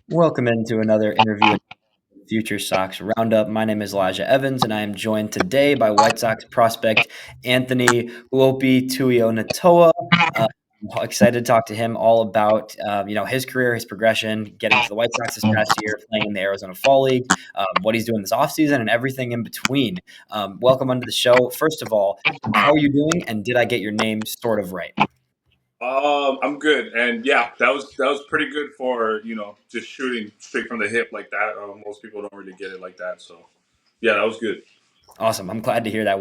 Welcome into another interview in FutureSox Roundup. My name is Elijah Evans, and I am joined today by White Sox prospect Anthony Hoopii-Tuionetoa. I'm excited to talk to him all about his career, his progression, getting to the White Sox this past year, playing in the Arizona Fall League, what he's doing this offseason, and everything in between. Welcome onto the show. First of all, how are you doing, and did I get your name sort of right? I'm good, and yeah, that was pretty good for just shooting straight from the hip like that. Most people don't really get it like that, so yeah, that was good. Awesome. I'm glad to hear that.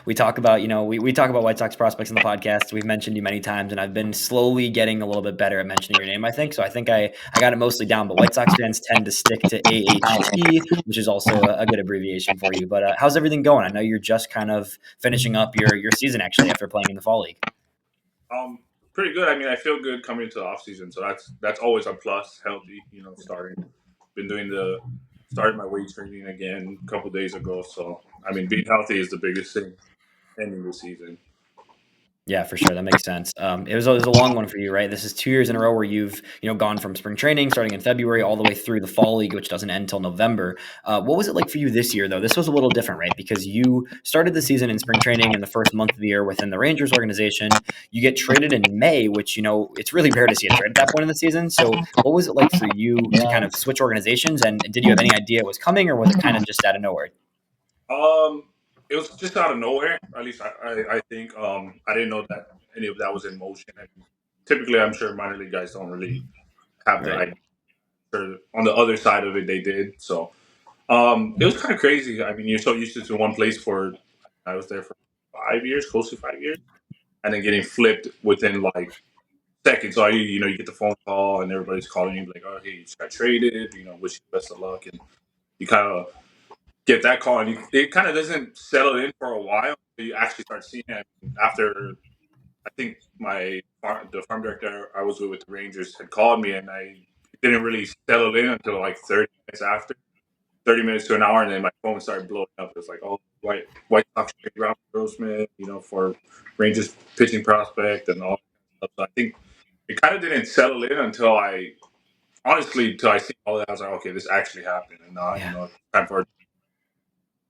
We talk about, we talk about White Sox prospects in the podcast. We've mentioned you many times, and I've been slowly getting a little bit better at mentioning your name, I think. So I think I got it mostly down, but White Sox fans tend to stick to AHT, which is also a good abbreviation for you. But how's everything going? I know you're just kind of finishing up your season actually after playing in the fall league. Um, Pretty good. I mean, I feel good coming into the off season, so that's always a plus. Healthy, starting. Been doing the started my weight training again a couple days ago, so I mean, being healthy is the biggest thing ending the season. Yeah, for sure. That makes sense. It was a long one for you, right? This is 2 years in a row where you've gone from spring training starting in February all the way through the fall league, which doesn't end until November. What was it like for you this year, though? This was a little different, right? Because you started the season in spring training in the first month of the year within the Rangers organization. You get traded in May, which it's really rare to see a trade at that point in the season. So, what was it like for you to kind of switch organizations? And did you have any idea it was coming, or was it kind of just out of nowhere? Um, it was just out of nowhere. At least I think I didn't know that any of that was in motion. And typically, I'm sure minor league guys don't really have the Right. idea. Or on the other side of it, they did. So it was kind of crazy. I mean, you're so used to one place for. I was there for 5 years, close to 5 years, and then getting flipped within like seconds. So you get the phone call and everybody's calling you like, "Oh, hey, you just got traded. Wish you best of luck." And you kind of get that call, and it kind of doesn't settle in for a while. You actually start seeing it after. I think the farm director I was with the Rangers had called me, and I didn't really settle in until like 30 minutes after. 30 minutes to an hour, and then my phone started blowing up. It was like, oh, White Sox trade Ralph Grossman, for Rangers pitching prospect and all that stuff. So I think it kind of didn't settle in until until I see all that. I was like, okay, this actually happened, and now Yeah. it's time for a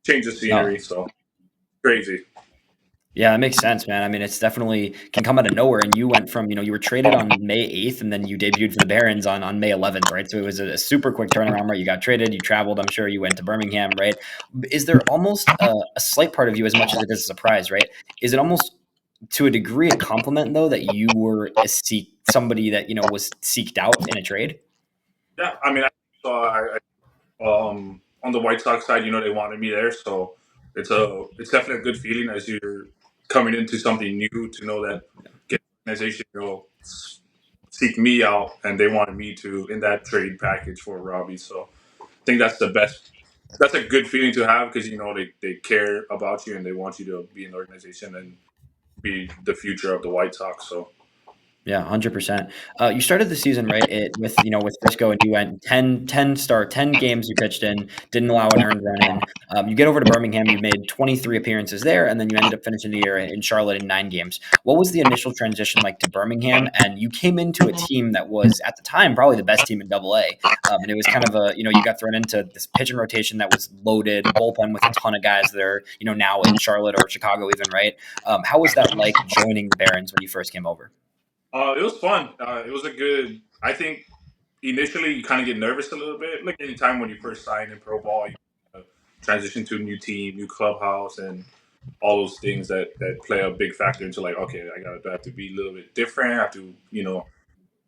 change of No. scenery. So crazy. Yeah, that makes sense, man. I mean, it's definitely can come out of nowhere. And you went from, you were traded on May 8th and then you debuted for the Barons on May 11th, right? So it was a super quick turnaround, right? You got traded, you traveled, I'm sure you went to Birmingham, right? Is there almost a slight part of you, as much as it is a surprise, right? Is it almost to a degree a compliment, though, that you were somebody that, was seeked out in a trade? Yeah, I mean, on the White Sox side, they wanted me there, so it's definitely a good feeling as you're coming into something new to know that organization will seek me out, and they wanted me to in that trade package for Robbie. So I think that's the best. That's a good feeling to have because they care about you and they want you to be in the organization and be the future of the White Sox. So Yeah, 100%. You started the season, right, with Frisco, and you went 10 games you pitched in, didn't allow an earned run in. You get over to Birmingham, you made 23 appearances there, and then you ended up finishing the year in Charlotte in 9 games. What was the initial transition like to Birmingham? And you came into a team that was, at the time, probably the best team in Double A. And it was kind of you got thrown into this pitching rotation that was loaded, a bullpen with a ton of guys that are, now in Charlotte or Chicago even, right? How was that like joining the Barons when you first came over? it was fun. It was a good. I think initially you kind of get nervous a little bit. Like any time when you first sign in pro ball, you transition to a new team, new clubhouse, and all those things that play a big factor into like, okay, I have to be a little bit different. I have to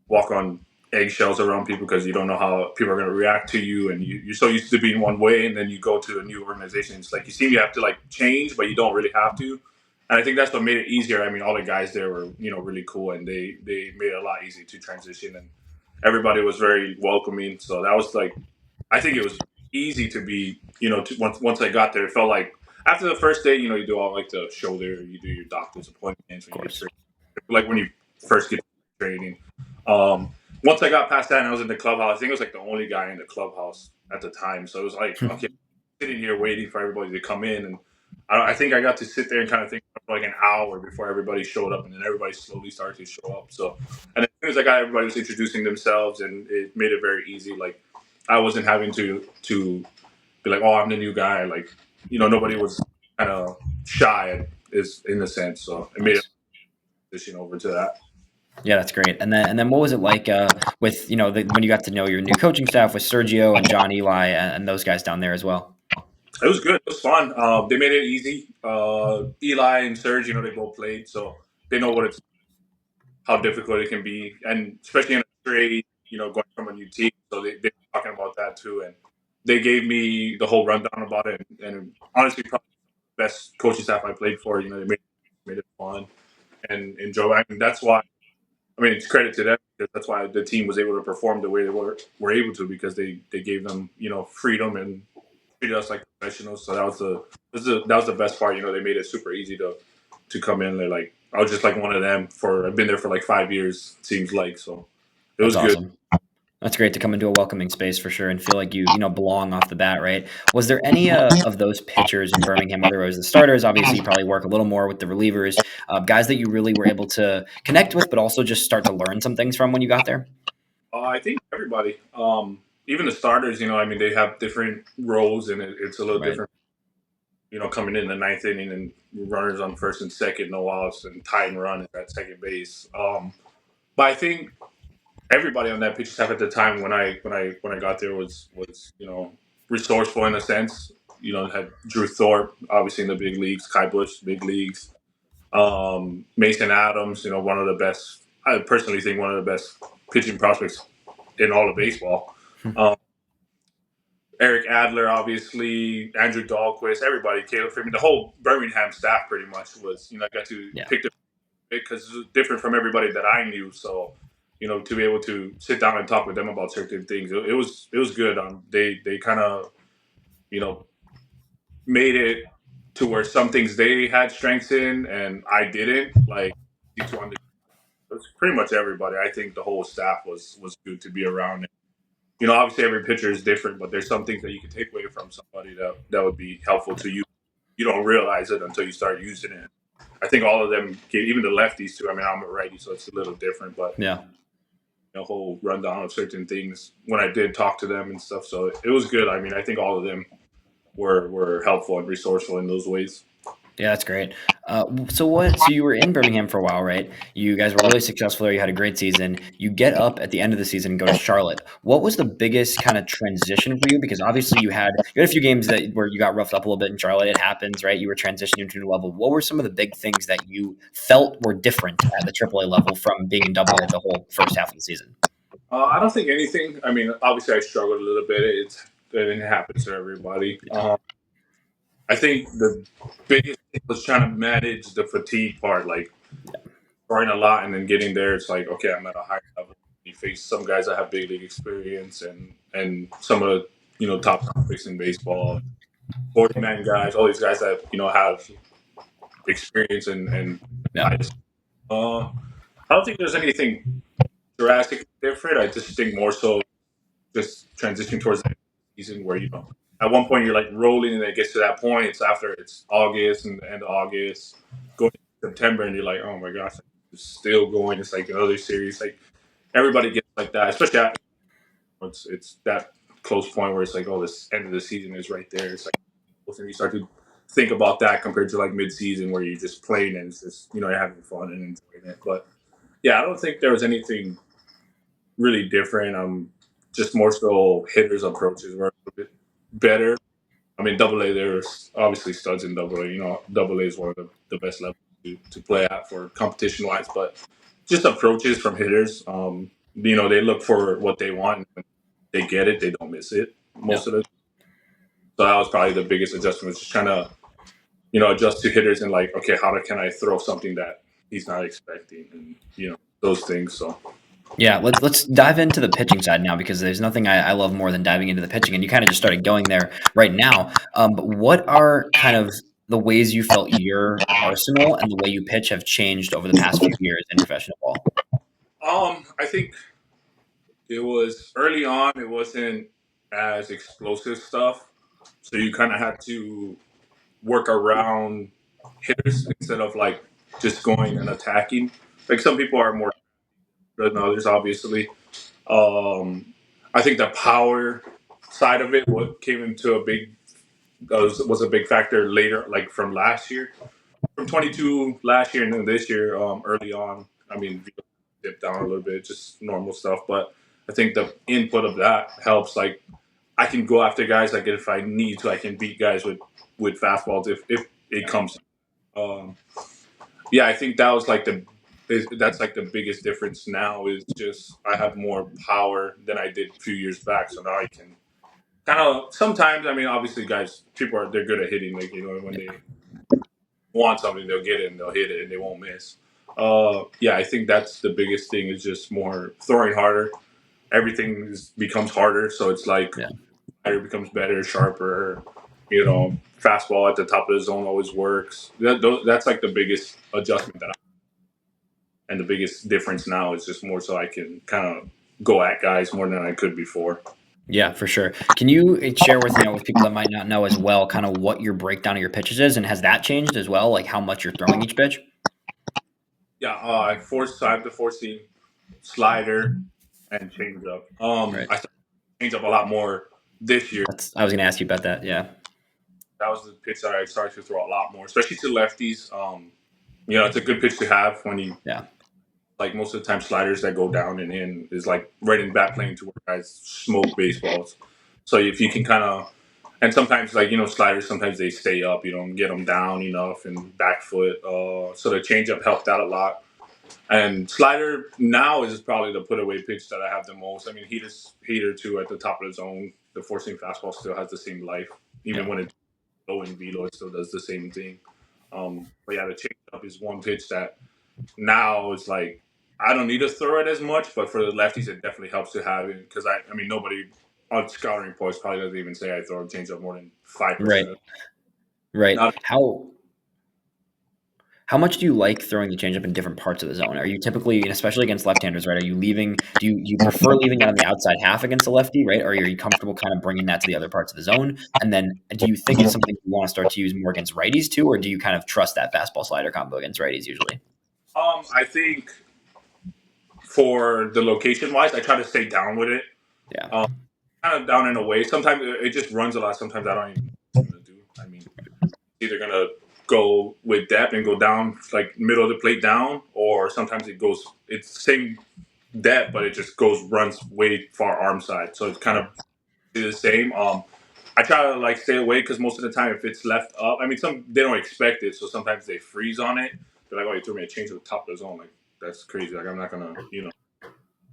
walk on eggshells around people because you don't know how people are going to react to you, and you're so used to being one way, and then you go to a new organization. It's like you seem you have to like change, but you don't really have to. And I think that's what made it easier. I mean, all the guys there were really cool, and they made it a lot easier to transition, and everybody was very welcoming. So that was like, I think it was easy to be once I got there. It felt like after the first day, you do all like the shoulder, you do your doctor's appointments Of when you get course. trained, like when you first get training. Um, Once I got past that and I was in the clubhouse, I think I was like the only guy in the clubhouse at the time. So it was like, okay, sitting here waiting for everybody to come in, and I think I got to sit there and kind of think for like an hour before everybody showed up, and then everybody slowly started to show up. So, and as soon as I got everybody was introducing themselves, and it made it very easy. Like I wasn't having to be like, oh, I'm the new guy. Like nobody was kind of shy, is in a sense. So it made it Nice. transition over to that. Yeah, that's great. And then what was it like with when you got to know your new coaching staff with Sergio and John Eli and those guys down there as well? It was good. It was fun. They made it easy. Eli and Serge, they both played, so they know how difficult it can be, and especially in a trade, going from a new team. So they were talking about that too, and they gave me the whole rundown about it. And honestly, probably the best coaching staff I played for. They made it fun and enjoy. I mean, that's why. I mean, it's credit to them because that's why the team was able to perform the way they were able to because they gave them freedom and treated us like professionals. So that was the best part. They made it super easy to come in. They're like I was just like one of them. I've been there for like 5 years. Seems like so. It That's was good. awesome. That's great to come into a welcoming space for sure and feel like you belong off the bat, right? Was there any of those pitchers in Birmingham, whether it was the starters, obviously you probably work a little more with the relievers, guys that you really were able to connect with, but also just start to learn some things from when you got there? I think everybody, even the starters. I mean, they have different roles, and it's a little Right. different. Coming in the ninth inning and runners on first and second, no outs, and tie and run at second base. But I think everybody on that pitching staff at the time when I got there was resourceful in a sense. Had Drew Thorpe, obviously in the big leagues, Kai Bush, big leagues, Mason Adams, one of the best. I personally think one of the best pitching prospects in all of baseball. Um, Eric Adler, obviously, Andrew Dahlquist, everybody, Caleb Freeman, the whole Birmingham staff pretty much was, I got to Yeah. pick the because it was different from everybody that I knew. So, to be able to sit down and talk with them about certain things, it was good. They kind of you know made it to where some things they had strengths in and I didn't. Like to understand, it's pretty much everybody. I think the whole staff was good to be around. Obviously every pitcher is different, but there's some things that you can take away from somebody that would be helpful to you. You don't realize it until you start using it. I think all of them, even the lefties too. I mean, I'm a righty, so it's a little different, but Yeah. whole rundown of certain things when I did talk to them and stuff. So it was good. I mean, I think all of them were helpful and resourceful in those ways. Yeah, that's great. So you were in Birmingham for a while, right? You guys were really successful there. You had a great season. You get up at the end of the season and go to Charlotte. What was the biggest kind of transition for you? Because obviously you had a few games where you got roughed up a little bit in Charlotte. It happens, right? You were transitioning to a new level. What were some of the big things that you felt were different at the AAA level from being in AA the whole first half of the season? I don't think anything. I mean, obviously, I struggled a little bit. It happens to everybody. I think the biggest thing was trying to manage the fatigue part, like throwing a lot and then getting there. It's like, okay, I'm at a higher level. You face some guys that have big league experience and some of the top prospects in baseball, 40-man guys, all these guys that have experience and Yeah. I just I don't think there's anything drastically different. I just think more so just transitioning towards the season where at one point you're like rolling and it gets to that point. It's August and the end of August, going to September, and you're like, oh my gosh, it's still going. It's like another series. Like everybody gets like that, especially after it's that close point where it's like, oh, this end of the season is right there. It's like and you start to think about that compared to like mid-season where you're just playing and it's just you're having fun and enjoying it. But yeah, I don't think there was anything really different. Just more so hitters' approaches were a little bit better. I mean, Double A, there's obviously studs in Double A. Double A is one of the best levels to play at for competition wise, but just approaches from hitters. They look for what they want. And they get it. They don't miss it most of it. So that was probably the biggest adjustment. Just trying to adjust to hitters and like, okay, can I throw something that he's not expecting, and those things. So Yeah, let's dive into the pitching side now because there's nothing I love more than diving into the pitching, and you kind of just started going there right now. But what are kind of the ways you felt your arsenal and the way you pitch have changed over the past few years in professional ball? I think it was early on. It wasn't as explosive stuff, so you kind of had to work around hitters instead of like just going and attacking. Like some people are more than others, obviously. Um, I think the power side of it what came into a big was a big factor later, like from last year, from 22 last year and then this year. Early on, I mean, dipped down a little bit, just normal stuff. But I think the input of that helps. Like I can go after guys. Like if I need to, I can beat guys with fastballs if it comes. Um, yeah, I think that was like that's like the biggest difference now is just I have more power than I did a few years back. So now I can kind of sometimes. I mean, obviously, guys, they're good at hitting. Like when they want something, they'll get it and they'll hit it and they won't miss. Yeah, I think that's the biggest thing is just more throwing harder. Everything becomes harder, so it's like it becomes better, sharper. Fastball at the top of the zone always works. That's like the biggest adjustment and the biggest difference now is just more so I can kind of go at guys more than I could before. Yeah, for sure. Can you share with with people that might not know as well, kind of what your breakdown of your pitches is, and has that changed as well? Like how much you're throwing each pitch? Yeah, I have the four seam slider and changeup. Right. I started changeup a lot more this year. I was going to ask you about that. Yeah. That was the pitch that I started to throw a lot more, especially to lefties. It's a good pitch to have when you like most of the time sliders that go down and in is like right in bat plane to where guys smoke baseballs. So if you can kind of and sometimes like sliders sometimes they stay up, you don't get them down enough and back foot. So the changeup helped out a lot. And slider now is probably the put away pitch that I have the most. I mean, heater too at the top of the zone. The four seam fastball still has the same life, even when it's low in velo, it still does the same thing. But yeah, the changeup is one pitch that now it's like I don't need to throw it as much, but for the lefties, it definitely helps to have it because I mean nobody on scouting reports probably doesn't even say I throw a changeup more than 5%. Right. How much do you like throwing the changeup in different parts of the zone? Are you typically, and especially against left-handers, right? Are you leaving? Do you prefer leaving that on the outside half against a lefty, right? Or are you comfortable kind of bringing that to the other parts of the zone? And then, do you think it's something you want to start to use more against righties too, or do you kind of trust that fastball slider combo against righties usually? I think for the location wise, I try to stay down with it. Yeah. Kind of down in a way. Sometimes it just runs a lot. Sometimes I don't even know what to do. I mean, either gonna go with depth and go down like middle of the plate down, or sometimes it's the same depth, but it just runs way far arm side. So it's kind of the same. I try to like stay away because most of the time if it's left up, I mean they don't expect it, so sometimes they freeze on it. They're like, "Oh, you threw me a change at the top of the zone." Like that's crazy. Like I'm not gonna,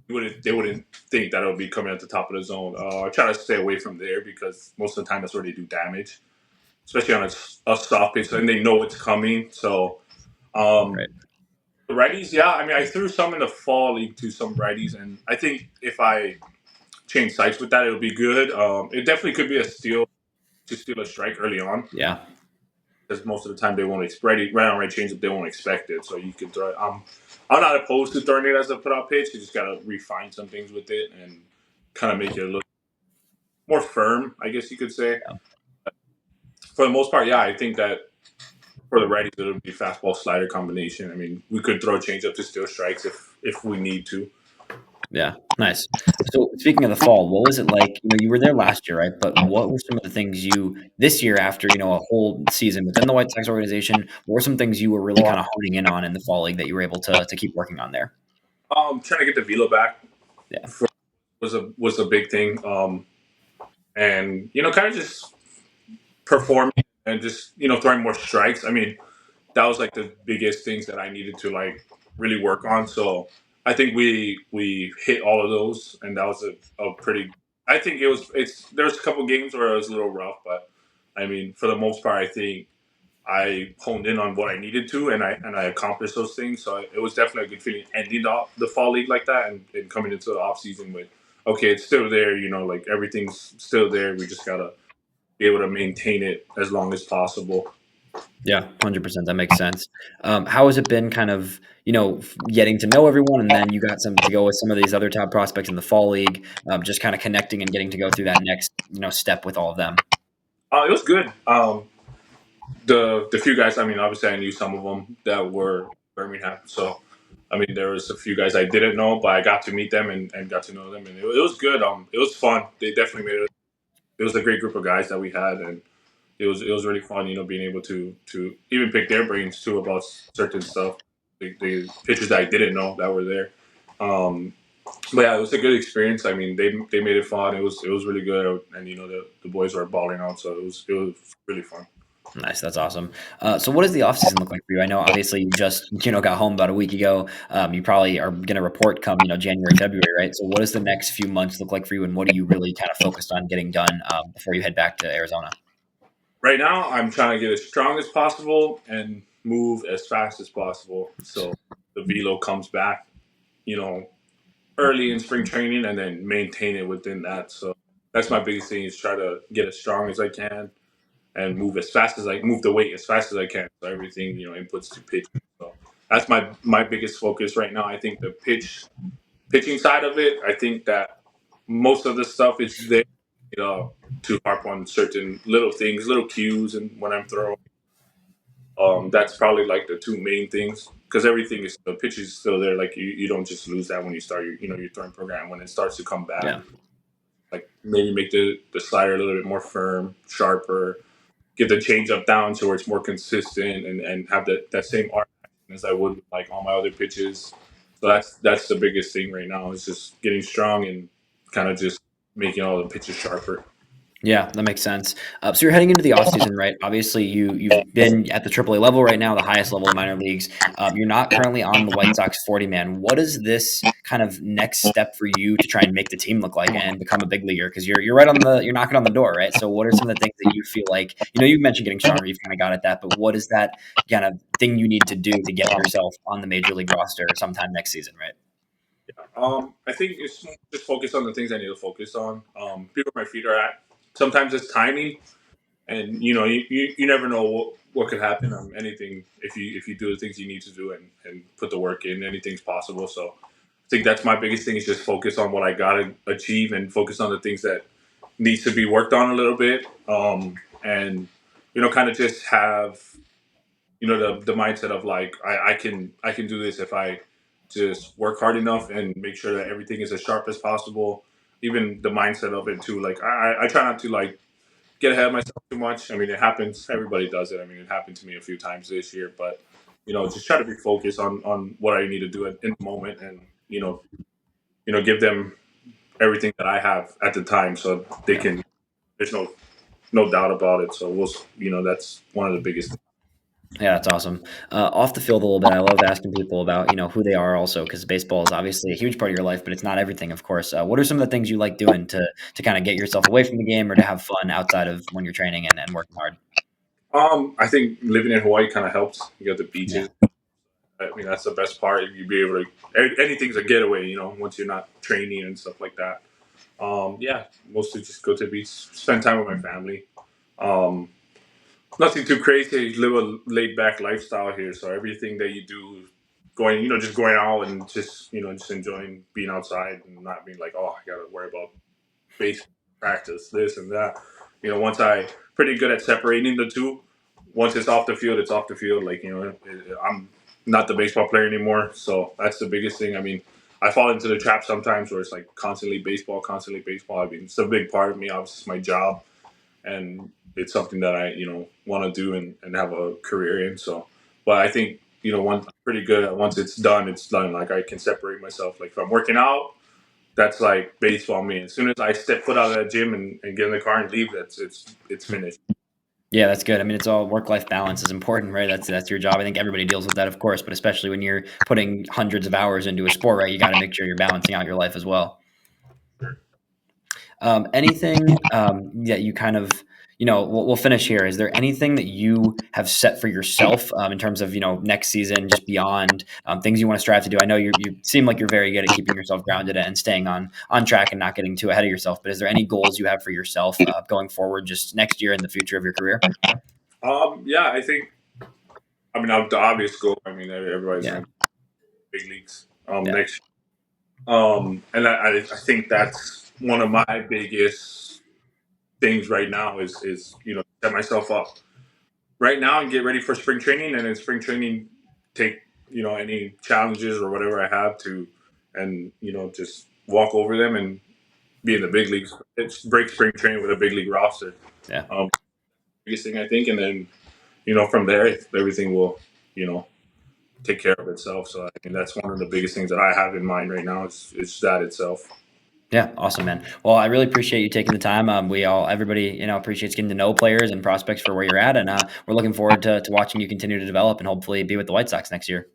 they wouldn't think that it would be coming at the top of the zone. I try to stay away from there because most of the time that's where they do damage, especially on a soft pitch, and they know it's coming. So, the righties, yeah. I mean, I threw some in the fall league to some righties, and I think if I change sites with that, it'll be good. It definitely could be a steal to steal a strike early on. Yeah. Because most of the time they won't expect it. Right on right change, they won't expect it. So you can throw it. I'm not opposed to throwing it as a put out pitch. You just gotta refine some things with it and kind of make it look more firm, I guess you could say. Yeah. For the most part, yeah, I think that for the righties it'll be fastball slider combination. I mean, we could throw change up to steal strikes if we need to. Yeah, nice. So speaking of the fall, what was it like? You were there last year, right? But what were some of the things this year after a whole season within the WhiteSox organization? What were some things you were really kind of honing in on in the fall league that you were able to keep working on there? Trying to get the velo back. Yeah, was a big thing. And kind of just performing and just throwing more strikes. I mean, that was like the biggest things that I needed to like really work on. So I think we hit all of those, and that was a pretty. I think there's a couple games where it was a little rough, but I mean, for the most part, I think I honed in on what I needed to, and I accomplished those things. So it was definitely a good feeling ending off the fall league like that, and coming into the off season with, okay, it's still there. Like everything's still there. We just gotta be able to maintain it as long as possible. Yeah, 100%. That makes sense. How has it been kind of, getting to know everyone, and then you got some to go with some of these other top prospects in the fall league, just kind of connecting and getting to go through that next, step with all of them? It was good. the few guys, I mean, obviously I knew some of them that were Birmingham. So, I mean, there was a few guys I didn't know, but I got to meet them and got to know them, and it was good. It was fun. They definitely made it. It was a great group of guys that we had, and it was really fun. Being able to even pick their brains too about certain stuff. The pitchers that I didn't know that were there. But yeah, it was a good experience. I mean, they made it fun. It was really good, and the boys were balling out, so it was really fun. Nice, that's awesome. So what does the offseason look like for you? I know obviously you just got home about a week ago. You probably are going to report come January, February, right? So what does the next few months look like for you, and what are you really kind of focused on getting done before you head back to Arizona? Right now, I'm trying to get as strong as possible and move as fast as possible, so the velo comes back, you know, early in spring training, and then maintain it within that. So that's my biggest thing is try to get as strong as I can and move the weight as fast as I can. So everything, inputs to pitch. So that's my biggest focus right now. I think the pitching side of it, I think that most of the stuff is there, to harp on certain little things, little cues, and when I'm throwing. That's probably like the two main things because everything is the pitch is still there. Like you don't just lose that when you start your throwing program. When it starts to come back, Yeah. like maybe make the slider a little bit more firm, sharper, get the changeup down to where it's more consistent, and have that same arc as I would with, like all my other pitches. So that's the biggest thing right now is just getting strong and kind of just making all the pitches sharper. Yeah, that makes sense. So you're heading into the offseason, right? Obviously, you've been at the AAA level right now, the highest level of minor leagues. You're not currently on the White Sox 40 man. What is this kind of next step for you to try and make the team look like and become a big leaguer? Because you're right on you're knocking on the door, right? So what are some of the things that you feel like you mentioned getting stronger, you've kind of got at that, but what is that kind of thing you need to do to get yourself on the major league roster sometime next season, right? I think it's just focus on the things I need to focus on. Be where my feet are at. Sometimes it's timing, and you never know what could happen. Anything if you do the things you need to do and put the work in, anything's possible. So I think that's my biggest thing is just focus on what I gotta achieve and focus on the things that needs to be worked on a little bit. And kind of just have the mindset of like I can do this if I just work hard enough and make sure that everything is as sharp as possible. Even the mindset of it too. Like I try not to like get ahead of myself too much. I mean, it happens. Everybody does it. I mean, it happened to me a few times this year. But just try to be focused on what I need to do in the moment, and give them everything that I have at the time, so they Yeah. can. There's no doubt about it. So that's one of the biggest. Yeah, that's awesome. Off the field a little bit, I love asking people about who they are also because baseball is obviously a huge part of your life, but it's not everything, of course. What are some of the things you like doing to kind of get yourself away from the game or to have fun outside of when you're training and working hard? I think living in Hawaii kind of helps. You got the Yeah, beaches. I mean, that's the best part. You be able to anything's a getaway. Once you're not training and stuff like that. Yeah, mostly just go to the beach, spend time with my family. Um, Nothing too crazy. You live a laid back lifestyle here, so everything that you do, just going out and just enjoying being outside and not being like, oh, I gotta worry about baseball practice, this and that. Once I pretty good at separating the two. Once it's off the field, it's off the field. Like I'm not the baseball player anymore, so that's the biggest thing. I mean, I fall into the trap sometimes where it's like constantly baseball, constantly baseball. I mean, it's a big part of me. Obviously, it's my job, and it's something that I want to do and have a career in. So, but I think once pretty good at once it's done, it's done. Like I can separate myself. Like if I'm working out, that's like baseball me. As soon as I step foot out of that gym and get in the car and leave, it's finished. yeah, that's good. I mean, it's all work-life balance is important, right? That's your job. I think everybody deals with that, of course, but especially when you're putting hundreds of hours into a sport, right? You got to make sure you're balancing out your life as well. Anything that you kind of, we'll finish here. Is there anything that you have set for yourself in terms of, next season, just beyond things you want to strive to do? I know you seem like you're very good at keeping yourself grounded and staying on track and not getting too ahead of yourself. But is there any goals you have for yourself going forward, just next year in the future of your career? Yeah, I think. I mean, the obvious goal. I mean, everybody's Yeah, going to big leagues yeah, next. And I think that's one of my biggest things right now is set myself up right now and get ready for spring training, and in spring training take any challenges or whatever I have to, and just walk over them and be in the big leagues. It's break spring training with a big league roster. Yeah. Biggest thing I think, and then from there everything will take care of itself. So I mean that's one of the biggest things that I have in mind right now. It's that itself. Yeah, awesome, man. Well, I really appreciate you taking the time. Everybody, appreciates getting to know players and prospects for where you're at, and we're looking forward to watching you continue to develop and hopefully be with the White Sox next year.